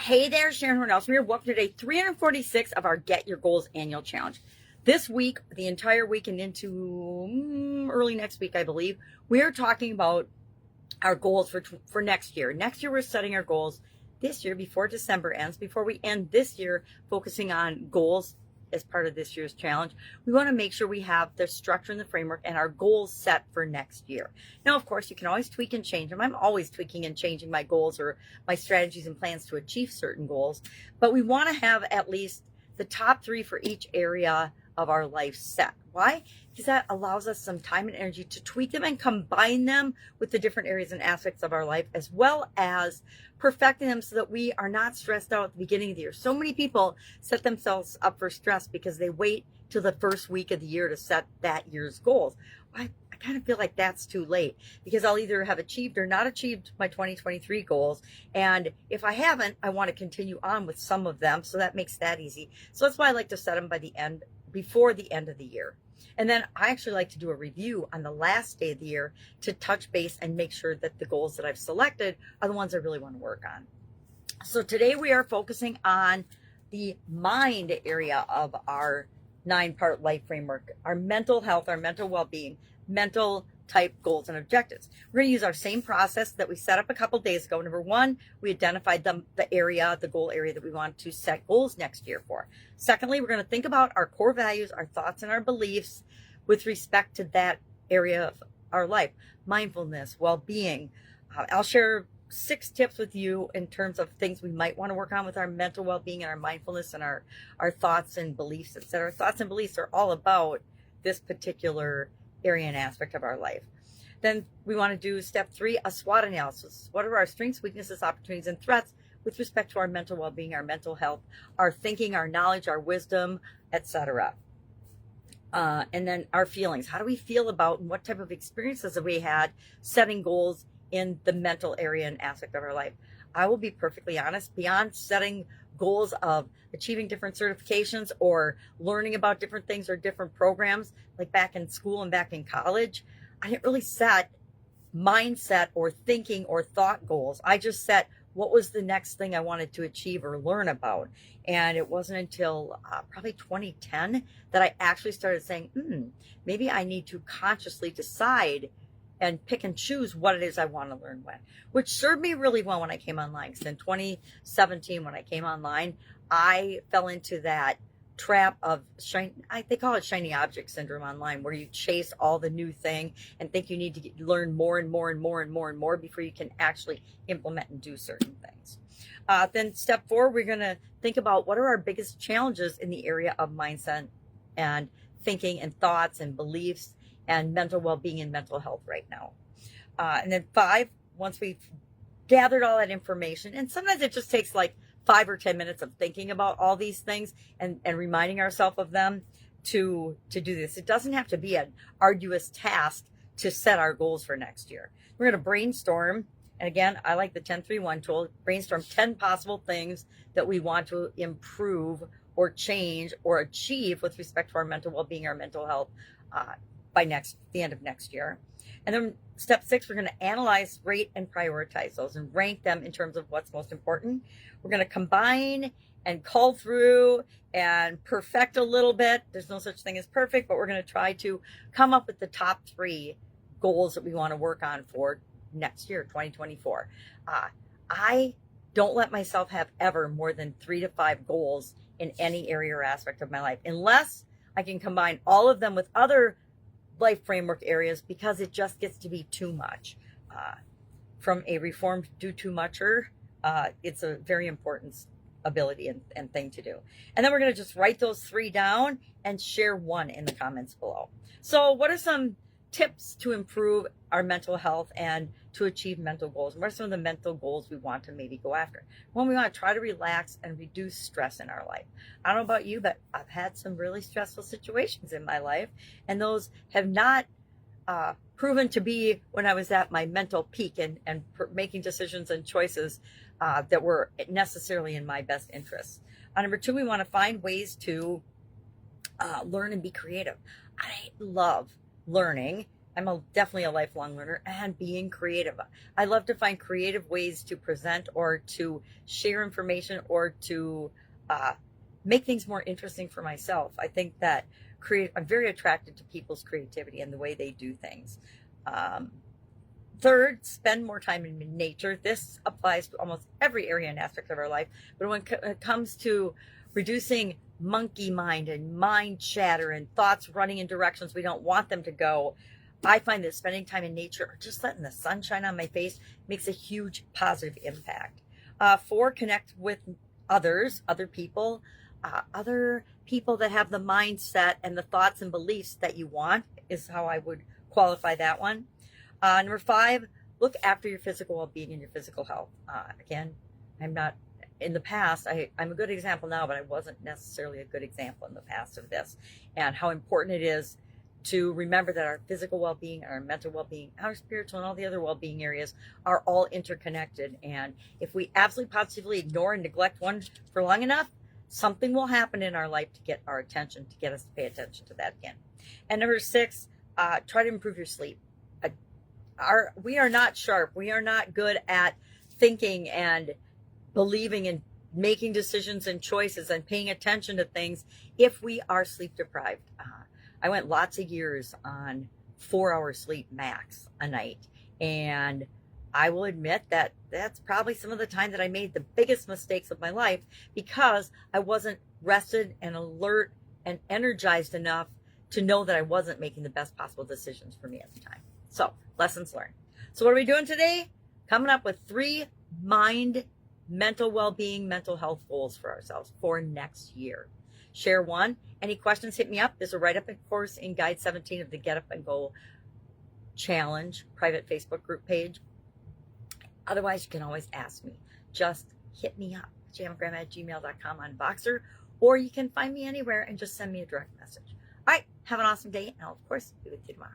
Hey there, Sharon Horne-Ellstrom here. Welcome to day 346 of our Get Your Goals annual challenge. This week, the entire week and into early next week, I believe, we are talking about our goals for next year. Next year, we're setting our goals this year before December ends, before we end this year, focusing on goals as part of this year's challenge. We want to make sure we have the structure and the framework and our goals set for next year. Now, of course, you can always tweak and change them. I'm always tweaking and changing my goals or my strategies and plans to achieve certain goals, but we want to have at least the top three for each area of our life set. Why? Because that allows us some time and energy to tweak them and combine them with the different areas and aspects of our life, as well as perfecting them so that we are not stressed out at the beginning of the year. So many people set themselves up for stress because they wait till the first week of the year to set that year's goals. I kind of feel like that's too late, because I'll either have achieved or not achieved my 2023 goals. And if I haven't, I want to continue on with some of them. So that makes that easy. So that's why I like to set them before the end of the year. And then I actually like to do a review on the last day of the year to touch base and make sure that the goals that I've selected are the ones I really want to work on. So today we are focusing on the mind area of our 9-part life framework, our mental health, our mental well-being, mental type goals and objectives. We're going to use our same process that we set up a couple days ago. Number one, we identified the goal area that we want to set goals next year for. Secondly, we're going to think about our core values, our thoughts, and our beliefs with respect to that area of our life. Mindfulness, well-being. I'll share 6 tips with you in terms of things we might want to work on with our mental well-being and our mindfulness and our thoughts and beliefs, etc. Thoughts and beliefs are all about this particular area and aspect of our life. Then we want to do step 3, a SWOT analysis. What are our strengths, weaknesses, opportunities, and threats with respect to our mental well-being, our mental health, our thinking, our knowledge, our wisdom, etc. And then our feelings. How do we feel about and what type of experiences have we had setting goals in the mental area and aspect of our life? I will be perfectly honest, beyond setting goals of achieving different certifications or learning about different things or different programs, like back in school and back in college, I didn't really set mindset or thinking or thought goals. I just set what was the next thing I wanted to achieve or learn about. And it wasn't until probably 2010 that I actually started saying, maybe I need to consciously decide and pick and choose what it is I want to learn when, which served me really well when I came online. Because in 2017, when I came online, I fell into that trap of they call it shiny object syndrome online, where you chase all the new thing and think you need to learn more and more and more and more and more before you can actually implement and do certain things. Then step 4, we're going to think about what are our biggest challenges in the area of mindset and thinking and thoughts and beliefs and mental well-being and mental health right now. And then 5, once we've gathered all that information, and sometimes it just takes like 5 or 10 minutes of thinking about all these things and reminding ourselves of them to do this. It doesn't have to be an arduous task to set our goals for next year. We're going to brainstorm. And again, I like the 10-3-1 tool. Brainstorm 10 possible things that we want to improve or change or achieve with respect to our mental well-being, our mental health, by the end of next year. And then step 6, we're going to analyze, rate, and prioritize those and rank them in terms of what's most important. We're going to combine and cull through and perfect a little bit. There's no such thing as perfect, but we're going to try to come up with the top 3 goals that we want to work on for next year, 2024. I don't let myself have ever more than 3 to 5 goals in any area or aspect of my life, unless I can combine all of them with other life framework areas, because it just gets to be too much. From a reformed do too mucher, it's a very important ability and thing to do. And then we're going to just write those 3 down and share 1 in the comments below. So what are some tips to improve our mental health and to achieve mental goals? What are some of the mental goals we want to maybe go after? Well, we want to try to relax and reduce stress in our life. I don't know about you, but I've had some really stressful situations in my life, and those have not proven to be when I was at my mental peak and making decisions and choices that were necessarily in my best interests. Number 2, we want to find ways to learn and be creative. I love learning definitely a lifelong learner, and being creative. I love to find creative ways to present or to share information or to uh, make things more interesting for myself. I think that I'm very attracted to people's creativity and the way they do things. Um, Third, spend more time in nature. This applies to almost every area and aspect of our life. But when it comes to reducing monkey mind and mind chatter and thoughts running in directions we don't want them to go, I find that spending time in nature or just letting the sun shine on my face makes a huge positive impact. Four, connect with other people that have the mindset and the thoughts and beliefs that you want, is how I would qualify that one. Number five, look after your physical well-being and your physical health. Again, I'm not in the past. I'm a good example now, but I wasn't necessarily a good example in the past of this, and how important it is to remember that our physical well-being, our mental well-being, our spiritual, and all the other well-being areas are all interconnected. And if we absolutely positively ignore and neglect one for long enough, something will happen in our life to get our attention, to get us to pay attention to that again. And number six, try to improve your sleep. We are not sharp. We are not good at thinking and believing and making decisions and choices and paying attention to things if we are sleep deprived. I went lots of years on 4 hour sleep max a night. And I will admit that that's probably some of the time that I made the biggest mistakes of my life, because I wasn't rested and alert and energized enough to know that I wasn't making the best possible decisions for me at the time. So, lessons learned. So what are we doing today? Coming up with 3 mental well-being, mental health goals for ourselves for next year. Share one. Any questions, hit me up. There's a write-up, of course, in Guide 17 of the Get Up and Go Challenge private Facebook group page. Otherwise, you can always ask me. Just hit me up, jamgrandma@gmail.com on Voxer, or you can find me anywhere and just send me a direct message. All right, have an awesome day, and I'll, of course, be with you tomorrow.